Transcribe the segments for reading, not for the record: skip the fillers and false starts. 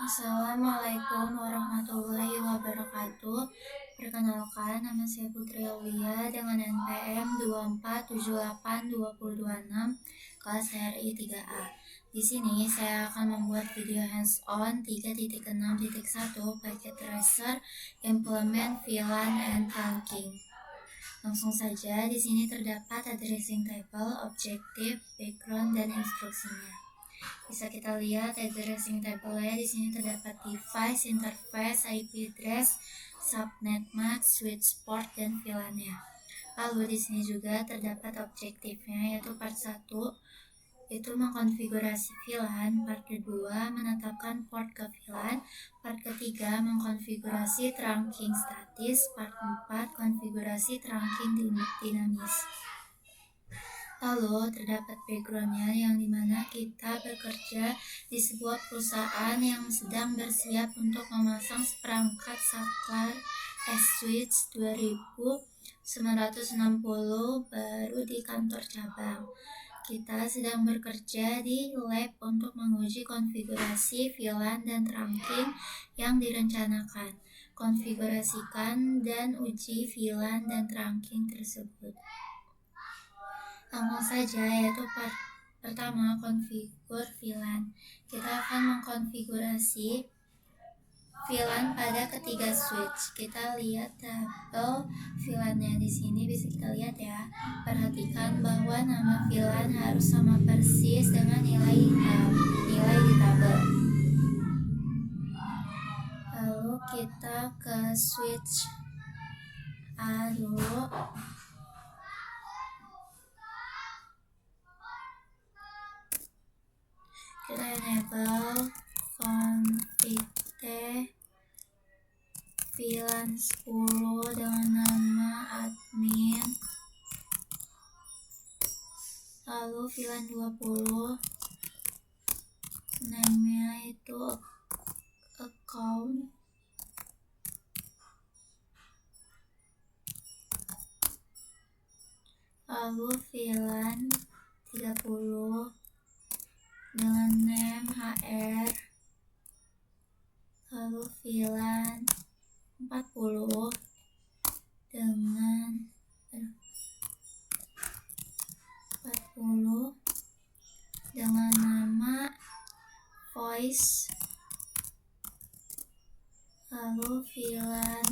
Assalamualaikum warahmatullahi wabarakatuh. Perkenalkan, nama saya Putri Aulia dengan NPM 24782026 kelas RI 3A. Di sini saya akan membuat video hands-on 3.6.1 paket tracer implement VLAN and trunking. Langsung saja, di sini terdapat addressing table, objektif, background, dan instruksinya. Bisa kita lihat addressing table-nya. Di sini terdapat device, interface, IP address, subnet mask, switch port, dan VLAN-nya. Lalu di sini juga terdapat objektifnya, yaitu part 1 itu mengkonfigurasi VLAN, part kedua menetapkan port ke VLAN, part ketiga mengkonfigurasi trunking statis, part 4 konfigurasi trunking dinamis. Lalu terdapat backgroundnya, yang dimana kita bekerja di sebuah perusahaan yang sedang bersiap untuk memasang seperangkat saklar S-Switch 2960 baru di kantor cabang. Kita sedang bekerja di lab untuk menguji konfigurasi VLAN dan trunking yang direncanakan. Konfigurasikan dan uji VLAN dan trunking tersebut. Langsung saja, yaitu part pertama, konfigur VLAN. Kita akan mengkonfigurasi VLAN pada ketiga switch. Kita lihat tabel VLAN-nya di sini, bisa kita lihat ya. Perhatikan bahwa nama VLAN harus sama persis dengan nilai di tabel. Lalu kita ke switch A dulu. Kita enable config t VLAN 10 dengan nama admin, lalu VLAN 20 name-nya itu account, lalu VLAN 30 dengan name HR, lalu VLAN 40 dengan nama voice, lalu VLAN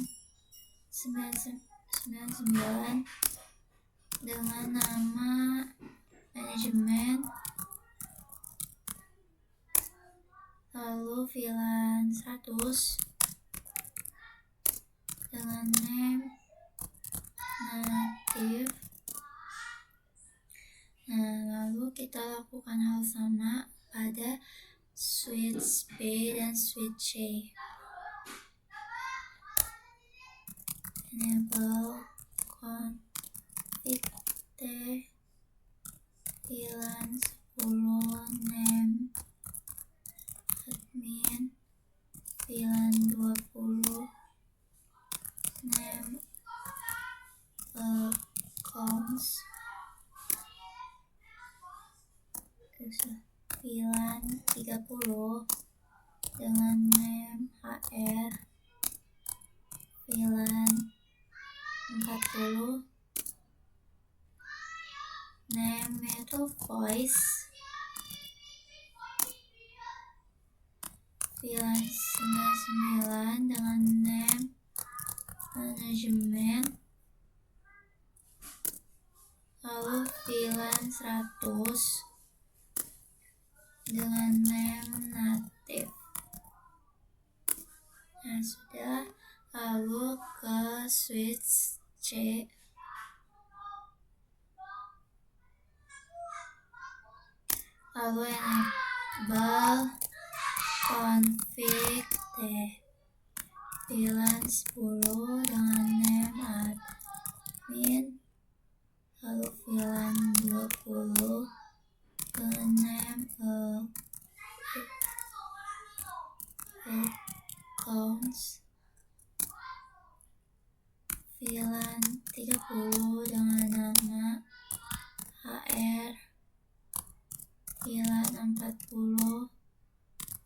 99 dengan nama manajemen, lalu VLAN 100 dengan name native. Nah, lalu kita lakukan hal sama pada switch B dan switch C. Enable config t VLAN 10 name admin, VLAN 20 name accounts, VLAN 30 dengan name HR, VLAN 40 name itu voice, VLAN 99 dengan name manajemen, lalu VLAN 100 dengan name native. Nah, sudah. Lalu ke switch C. Lalu enable config t VLAN 10 dengan name admin, lalu VLAN 20 dengan name accounts, VLAN 30 dengan nama HR, VLAN 40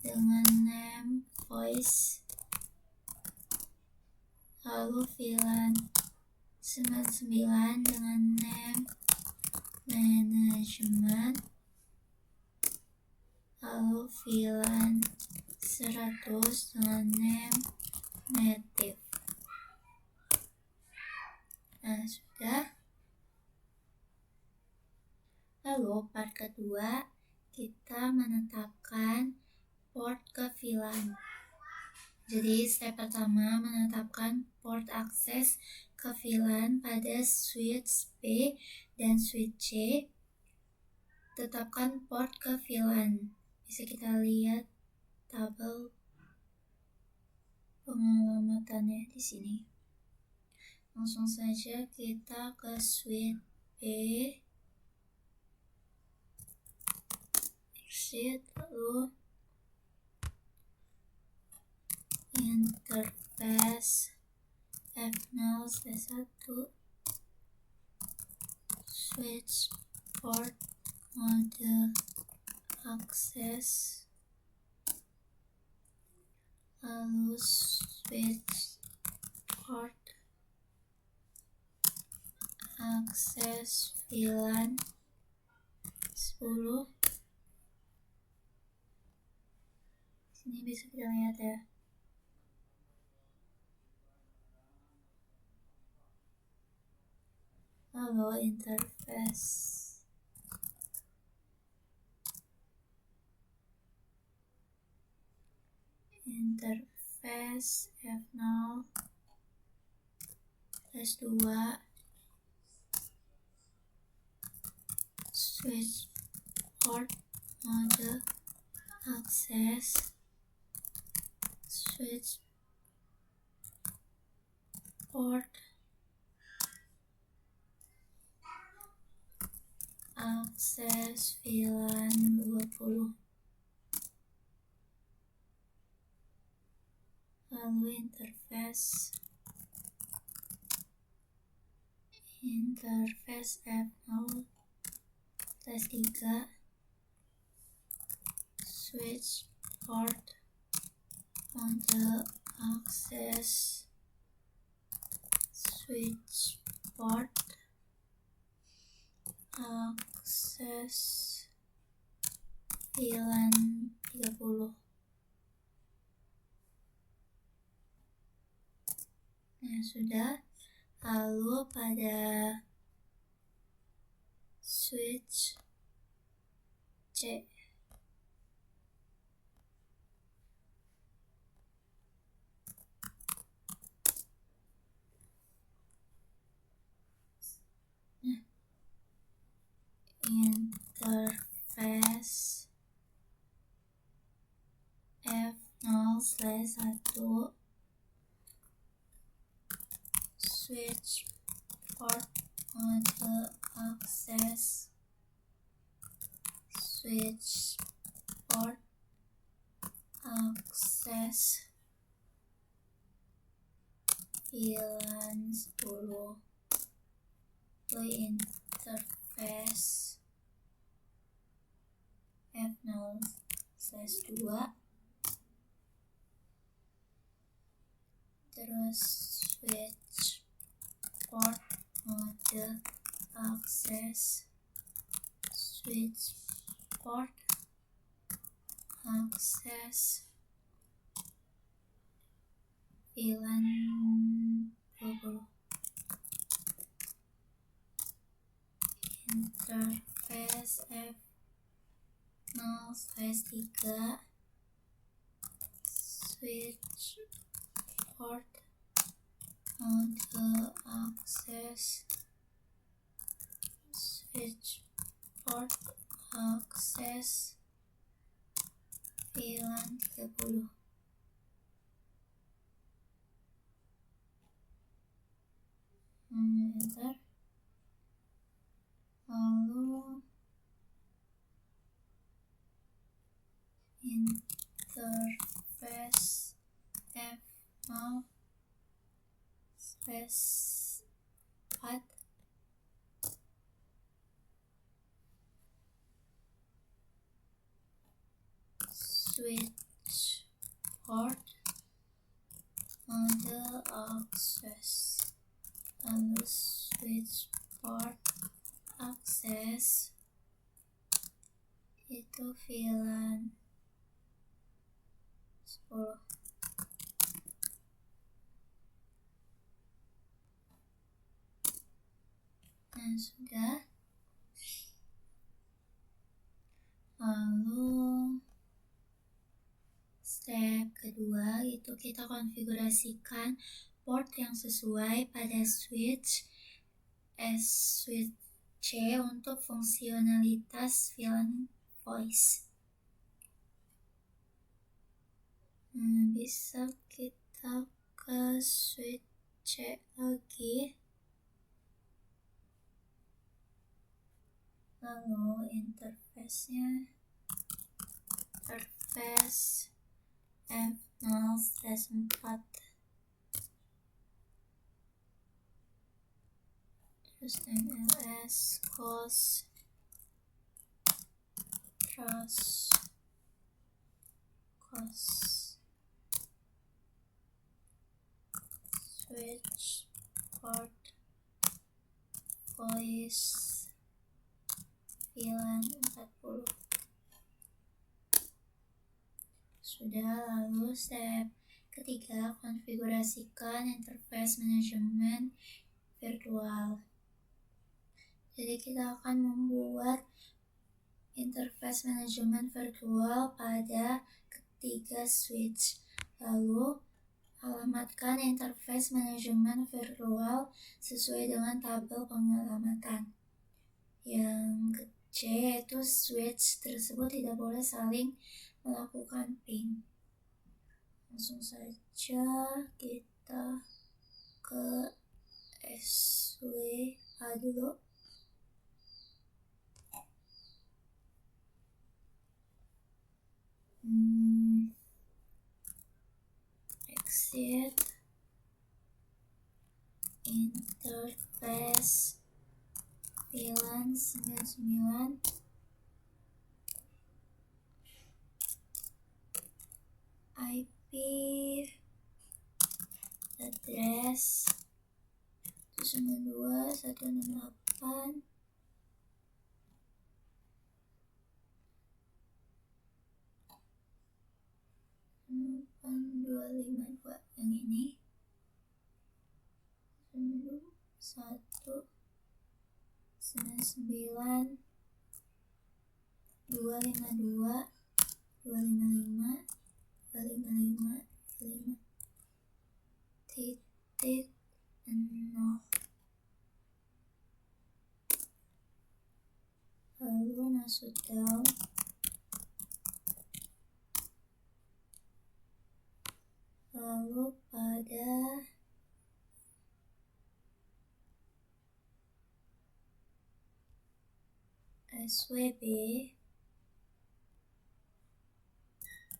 dengan name space, lalu VLAN 99 dengan name management, lalu VLAN 100 dengan name native. Nah, sudah. Lalu part kedua, kita menetapkan port ke VLAN. Jadi step pertama, menetapkan port akses ke VLAN pada switch B dan switch C. Tetapkan port ke VLAN. Bisa kita lihat tabel pengalamatannya di sini. Langsung saja kita ke switch B, exit, lalu interface F0/1, switch port mode akses, lalu switch port akses VLAN 10. Sini bisa kita lihat ya. Lalu interface F0/2, switch port mode akses, switch port akses VLAN 20. Lalu interface F0/3, switch port mode akses, switch port akses VLAN 30. Nah, sudah. Lalu pada switch C, interface F0/1, switch port mode akses, switch port akses VLAN 10, lalu interface F0/2, terus switch port mode akses, switch port akses VLAN 20, interface F0/3, switch port mode akses, switch port akses VLAN 30. Enter. Lalu interface F0/4, switch port model access. Lalu switch port access itu VLAN 10. Nah, sudah. Lalu step kedua itu kita konfigurasikan port yang sesuai pada switch C untuk fungsionalitas VLAN voice. Nah, bisa kita ke switch C lagi. Lalu interface-nya interface F0/4, terus MLS cos switch port voice VLAN 40. Sudah. Lalu step ketiga, konfigurasikan interface manajemen virtual. Jadi kita akan membuat interface manajemen virtual pada ketiga switch. Lalu alamatkan interface manajemen virtual sesuai dengan tabel pengalamatan. Yang C yaitu switch tersebut tidak boleh saling melakukan ping. Langsung saja kita ke SWA dulu. Exit interface VLAN 99 IP address 192.168 8252 yang ini 199 252 255 255 titik 0. Lalu masuk down. Lalu pada SWB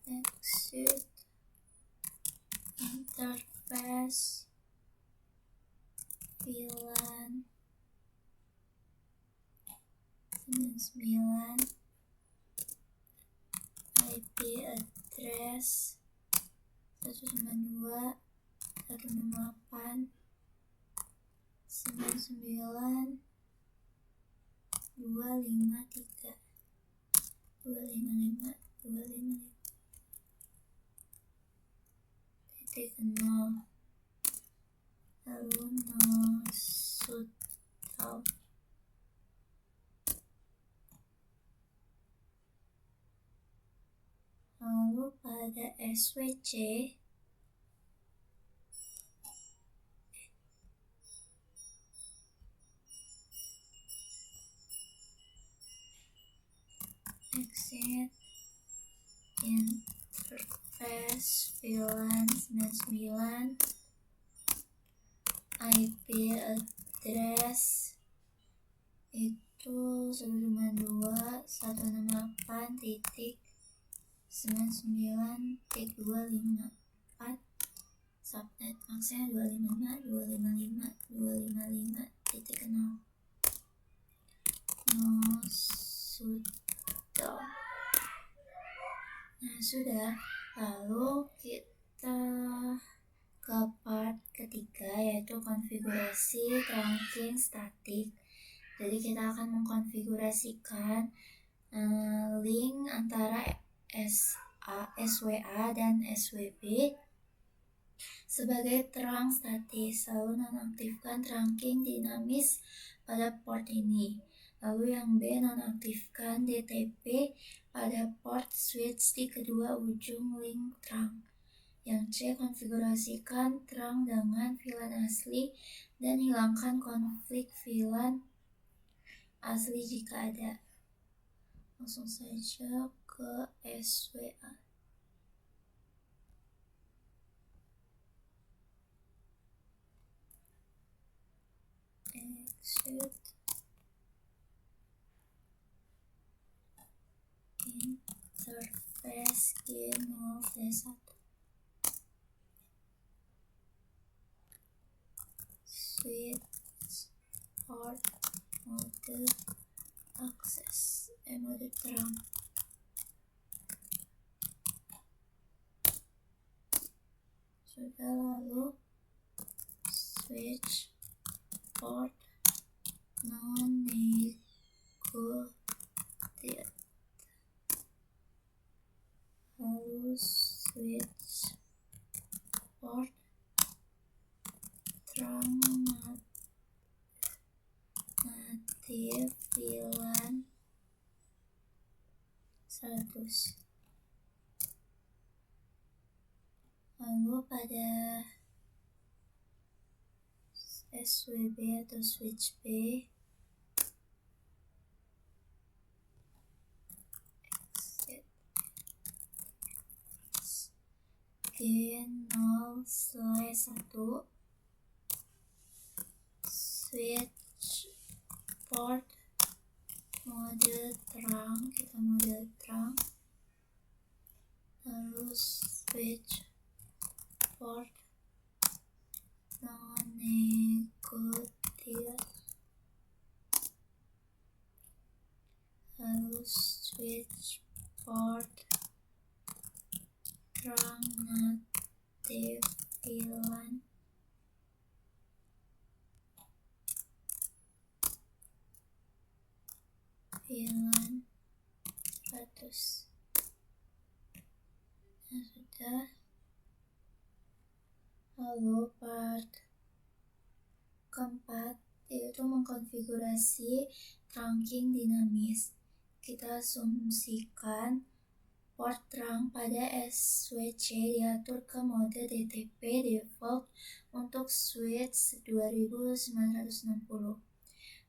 exit interface VLAN 99 IP address 192.168 99 253 255 titik 0. Lalu masuk down. Lalu pada SWC exit interface VLAN 99 IP address itu 128.99.254 subnet maksnya 255.255.255.0. Sudah. Nah, sudah. Lalu kita ke yaitu konfigurasi trunking statik. Jadi kita akan mengkonfigurasikan link antara SWA dan SWB sebagai trunk statis, lalu nonaktifkan trunking dinamis pada port ini. Lalu yang B, nonaktifkan DTP pada port switch di kedua ujung link trunk. Yang C, konfigurasikan trunk dengan VLAN asli dan hilangkan konflik VLAN asli jika ada. Langsung saja ke SWA. Exit interface G0/1 switch port mode access mode trunk. Sudah, lalu switch port non-neglected, lalu switch port trunk native VLAN 100. Lalu pada SWB atau switch B, exit G0/1 switch port mode trunk, kita mode trunk, lalu switch port non-neglected, lalu switch port trunk native VLAN 100. Nah, sudah. Lalu part keempat yaitu mengkonfigurasi trunking dinamis. Kita asumsikan port trunk pada SWC diatur ke mode DTP default untuk switch 2960.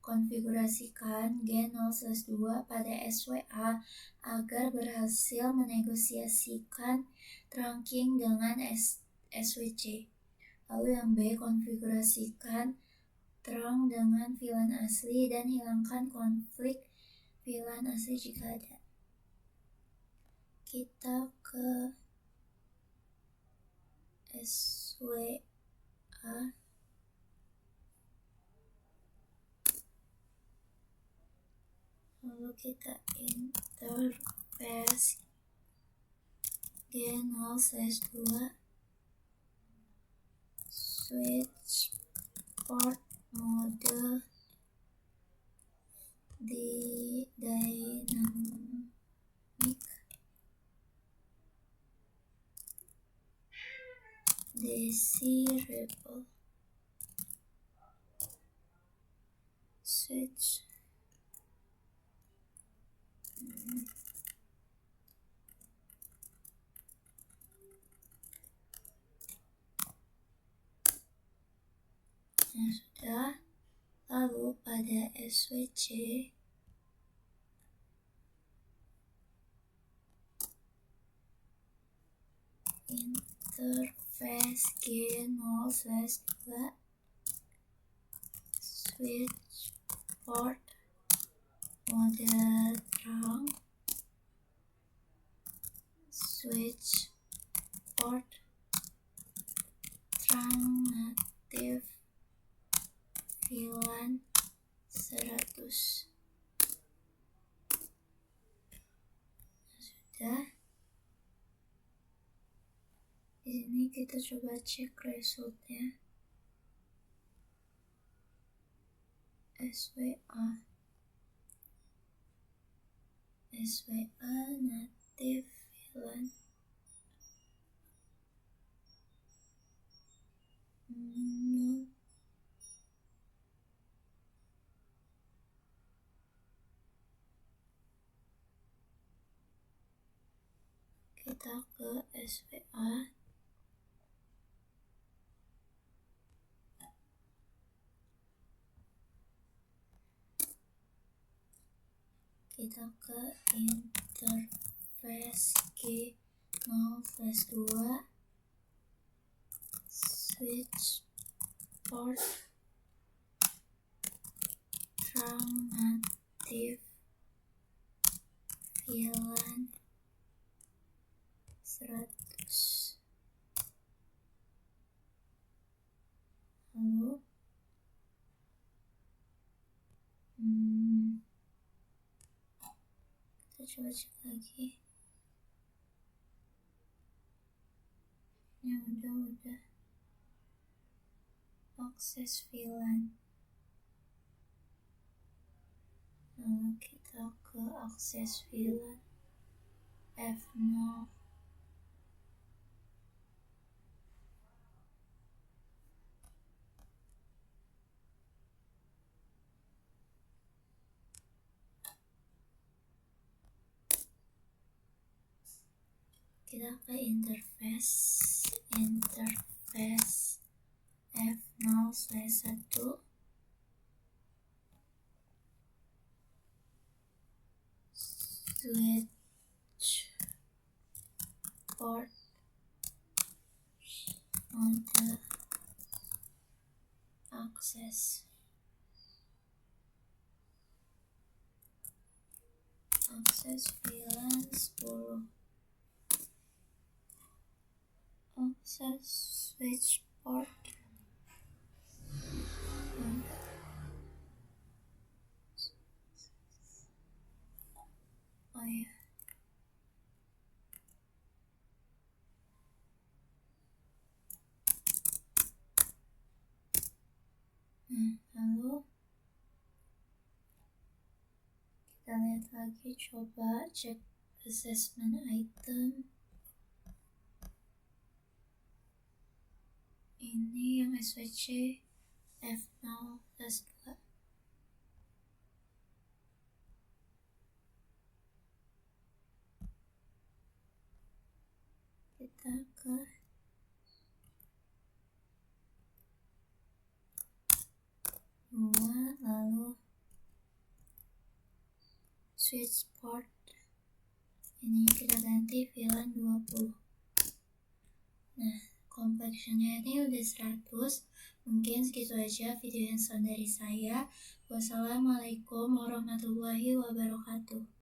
Konfigurasikan G0/2 pada SWA agar berhasil menegosiasikan trunking dengan SWC. Lalu yang B, konfigurasikan trunk dengan VLAN asli dan hilangkan konflik VLAN asli jika ada. Kita ke SWA. Lalu kita interface G0/2 switch port mode di dynamic desirable switch sudah. Lalu pada SWC interface G0/2 switch port mode trunk switch port trunk native VLAN 100. Sudah. Di sini kita coba cek resultnya. SWA native villain. No. Kita ke SWA. Kita ke interface G0/2 switch port trunk native VLAN 100. Lalu kita coba cek lagi. Ya udah akses VLAN. Lalu kita ke akses VLAN F0. Kita ke interface F0/1 switch port mode access VLAN 10. Access switch port. Oh ya. Lalu kita lihat lagi, coba cek assessment item. Ini yang SWC F0/2. Kita ke lalu switch port ini kita ganti VLAN 20. Nah, complexionnya ini udah 100. Mungkin segitu aja video hands-on dari saya. Wassalamualaikum warahmatullahi wabarakatuh.